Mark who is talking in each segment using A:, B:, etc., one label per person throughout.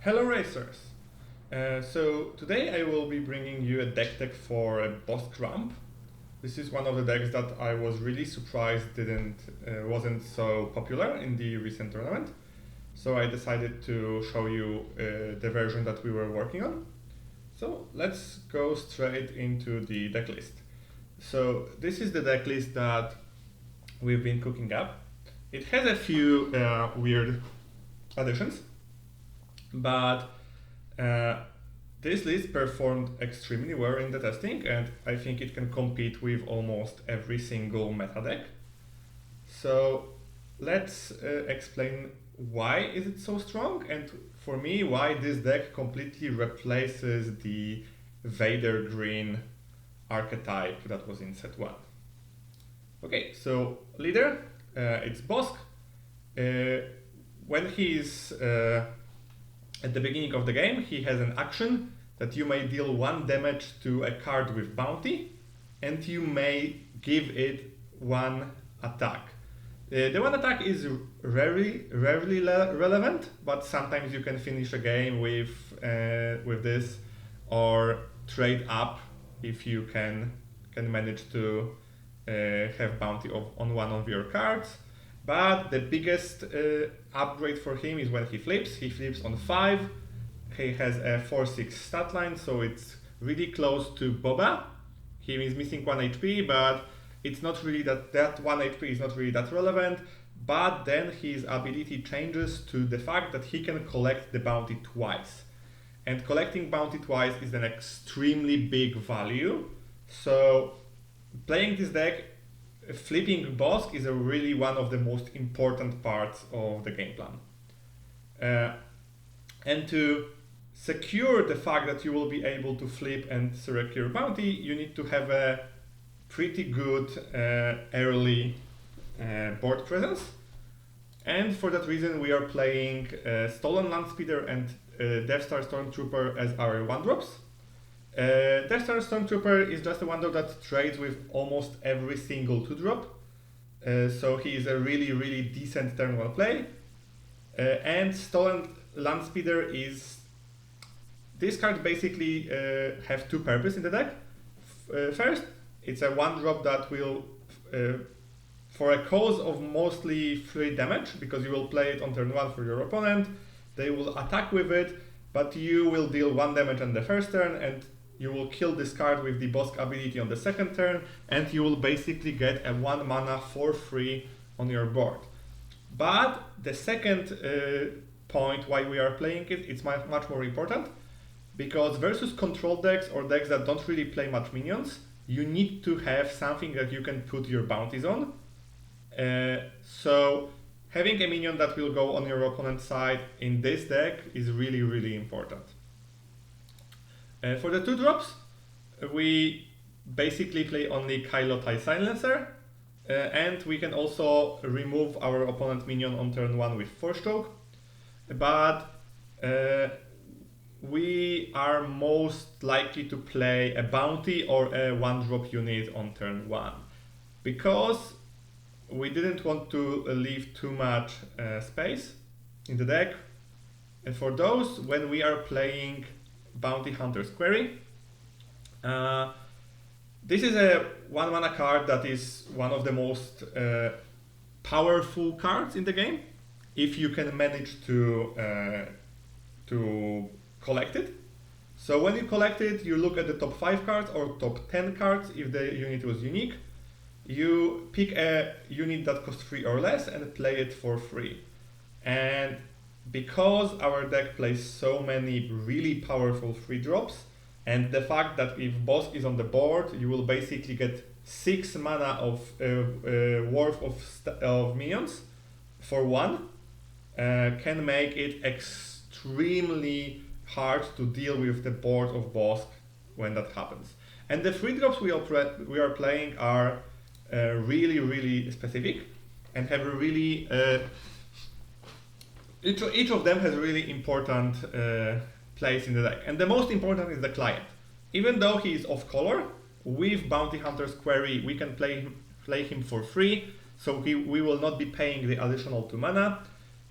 A: Hello Racers! So today I will be bringing you a deck for a Bossk Ramp. This is one of the decks that I was really surprised wasn't so popular in the recent tournament. So I decided to show you the version that we were working on. So let's go straight into the deck list. So this is the deck list that we've been cooking up. It has a few weird additions, but this list performed extremely well in the testing, and I think it can compete with almost every single meta deck. So let's explain why is it so strong, and for me why this deck completely replaces the Vader green archetype that was in set 1. Okay, so leader, it's Bossk. When he's at the beginning of the game, he has an action that you may deal 1 damage to a card with bounty, and you may give it 1 attack. The 1 attack is rarely relevant, but sometimes you can finish a game with this, or trade up if you can manage to have bounty on one of your cards. But the biggest upgrade for him is when he flips. He flips on 5. He has a 4/6 stat line, so it's really close to Boba. He is missing 1 HP, but it's not really that 1 HP is not really that relevant. But then his ability changes to the fact that he can collect the bounty twice. And collecting bounty twice is an extremely big value. So playing this deck, flipping Bossk is really one of the most important parts of the game plan. And to secure the fact that you will be able to flip and secure bounty, you need to have a pretty good early board presence. And for that reason we are playing Stolen Landspeeder and Death Star Stormtrooper as our 1-drops. Death Star Stormtrooper is just a 1-drop that trades with almost every single 2-drop. So he is a really decent turn 1 play. And Stolen Landspeeder is... This card basically have 2 purposes in the deck. First, it's a 1-drop that will, for a cause of mostly 3 damage, because you will play it on turn 1 for your opponent, they will attack with it, but you will deal 1 damage on the first turn, and you will kill this card with the Bossk ability on the second turn, and you will basically get a 1 mana for free on your board. But the second point why we are playing it, it's much more important, because versus control decks or decks that don't really play much minions, you need to have something that you can put your bounties on. So having a minion that will go on your opponent's side in this deck is really important. For the 2-drops, we basically play only Kylo TIE Silencer, and we can also remove our opponent's minion on turn 1 with Force Choke, but we are most likely to play a bounty or a 1-drop unit on turn 1, because we didn't want to leave too much space in the deck. And for those, when we are playing Bounty Hunter's Query, this is a 1 mana card that is one of the most powerful cards in the game, if you can manage to collect it. So when you collect it, you look at the top 5 cards or top 10 cards if the unit was unique. You pick a unit that costs 3 or less and play it for free. And because our deck plays so many really powerful 3-drops, and the fact that if Bossk is on the board, you will basically get 6 mana of worth of minions for 1, can make it extremely hard to deal with the board of Bossk when that happens. And the 3-drops we are playing are really specific and have a really each of them has a really important place in the deck, and the most important is the client. Even though he is off color, with Bounty Hunter's Query we can play him for free, so we will not be paying the additional 2 mana.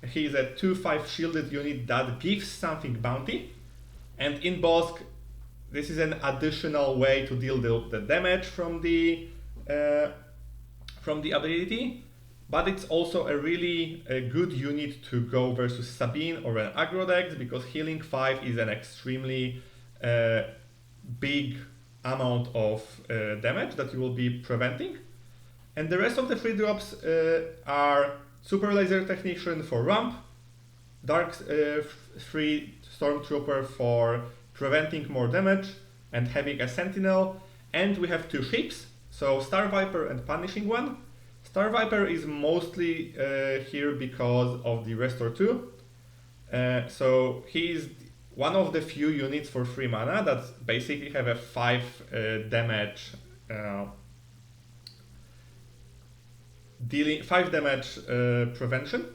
A: he's a 2/5 shielded unit that gives something bounty, and in Bossk, this is an additional way to deal the damage from the ability, but it's also a really good unit to go versus Sabine or an aggro deck, because healing 5 is an extremely big amount of damage that you will be preventing. And the rest of the free drops are Super Laser Technician for ramp, Dark free Stormtrooper for preventing more damage and having a Sentinel, and we have 2 ships, so Star Viper and Punishing One. Star Viper is mostly here because of the Restore 2, so he's one of the few units for 3 mana that basically have a 5 damage dealing 5 damage prevention.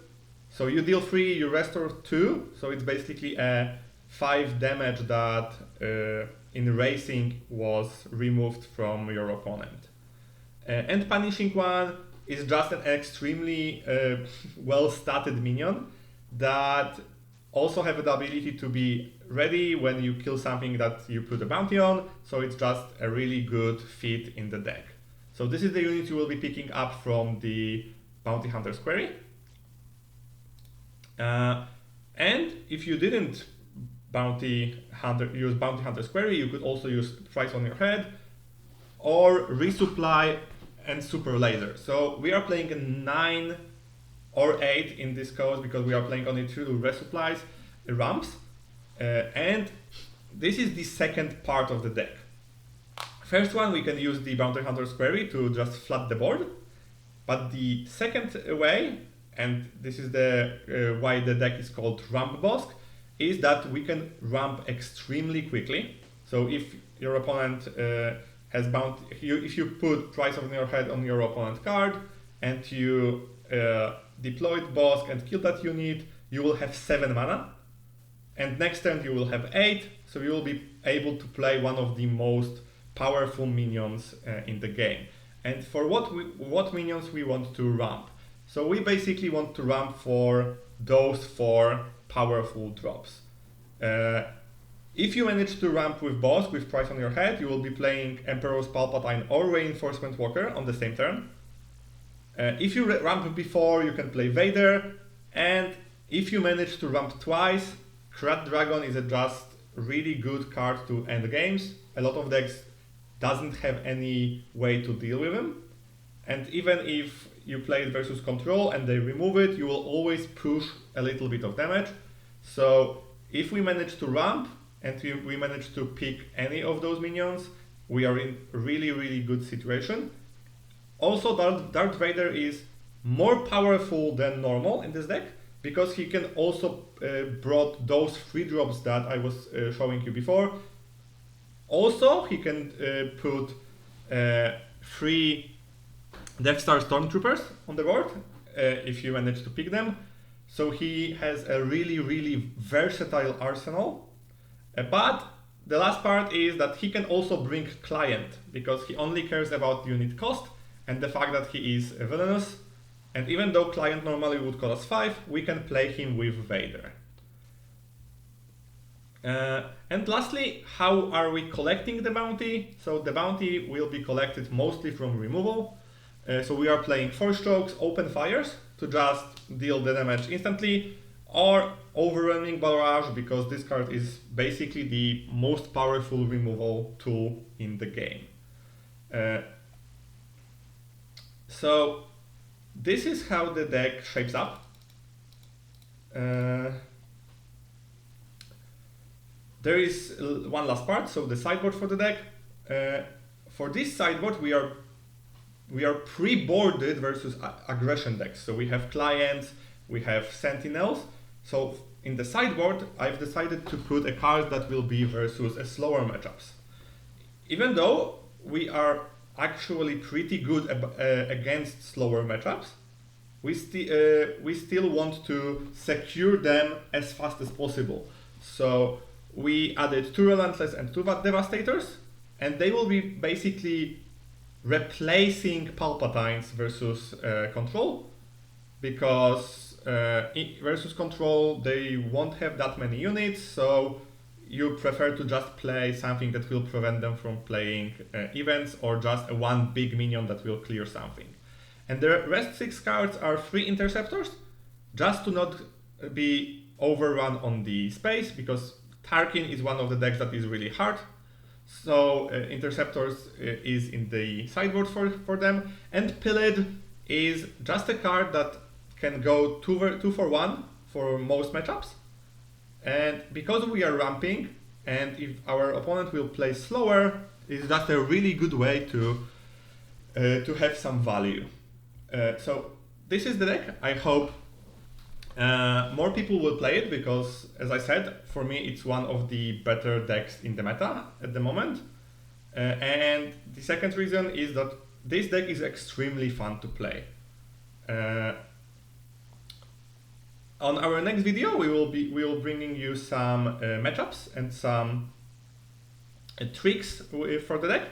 A: So you deal 3, you restore 2, so it's basically a 5 damage that in racing was removed from your opponent. And Punishing One is just an extremely well-statted minion that also have the ability to be ready when you kill something that you put a bounty on, so it's just a really good fit in the deck. So this is the unit you will be picking up from the Bounty Hunter's Query. And if you didn't use Bounty Hunter's Query, you could also use Price on Your Head or Resupply and Super Laser. So we are playing a 9 or 8 in this case because we are playing only 2 resupplies, ramps, and this is the second part of the deck. First one, we can use the Bounty Hunter's Query to just flood the board, but the second way, and this is the why the deck is called Ramp Bossk, is that we can ramp extremely quickly. So if your opponent has bounty, if you put Price on Your Head on your opponent card and you deployed Bossk and kill that unit, you will have 7 mana, and next turn you will have 8, so you will be able to play one of the most powerful minions in the game. And for what minions we want to ramp? So we basically want to ramp for those 4 powerful drops. If you manage to ramp with Bossk with Price on Your Head, you will be playing Emperor's Palpatine or Reinforcement Walker on the same turn. If you ramp before, you can play Vader, and if you manage to ramp twice, Krat Dragon is a just really good card to end games. A lot of decks doesn't have any way to deal with him, and even if you play it versus control and they remove it, you will always push a little bit of damage. So if we manage to ramp and we manage to pick any of those minions, we are in really good situation. Also, Darth Vader is more powerful than normal in this deck because he can also brought those 3 drops that I was showing you before. Also, he can put 3 Death Star Stormtroopers on the board if you manage to pick them. So he has a really versatile arsenal. But the last part is that he can also bring Client because he only cares about unit cost and the fact that he is villainous. And even though Client normally would cost us 5, we can play him with Vader. And lastly, how are we collecting the bounty? So the bounty will be collected mostly from removal. So we are playing Force Strokes, Open Fires to just deal the damage instantly, or Overwhelming Barrage because this card is basically the most powerful removal tool in the game. So this is how the deck shapes up. There is one last part, so the sideboard for the deck. For this sideboard, we are pre-boarded versus aggression decks. So we have Clients, we have Sentinels. So in the sideboard, I've decided to put a card that will be versus a slower matchups. Even though we are actually pretty good against slower matchups, we still want to secure them as fast as possible. So we added 2 Relentless and 2 Devastators, and they will be basically replacing Palpatines versus control, because versus control, they won't have that many units, so you prefer to just play something that will prevent them from playing events, or just a one big minion that will clear something. And the rest 6 cards are 3 interceptors, just to not be overrun on the space, because Tarkin is one of the decks that is really hard. So interceptors is in the sideboard for them, and Pillage is just a card that can go 2 for 1 for most matchups. And because we are ramping, and if our opponent will play slower, it's just a really good way to have some value. So this is the deck. I hope more people will play it, because, as I said, for me it's one of the better decks in the meta at the moment. And the second reason is that this deck is extremely fun to play. On our next video, we will bringing you some matchups and some tricks for the deck.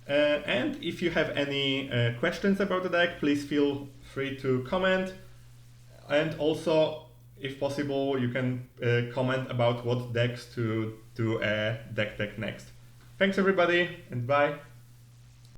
A: And if you have any questions about the deck, please feel free to comment. And also, if possible, you can comment about what decks to do a deck next. Thanks everybody, and bye.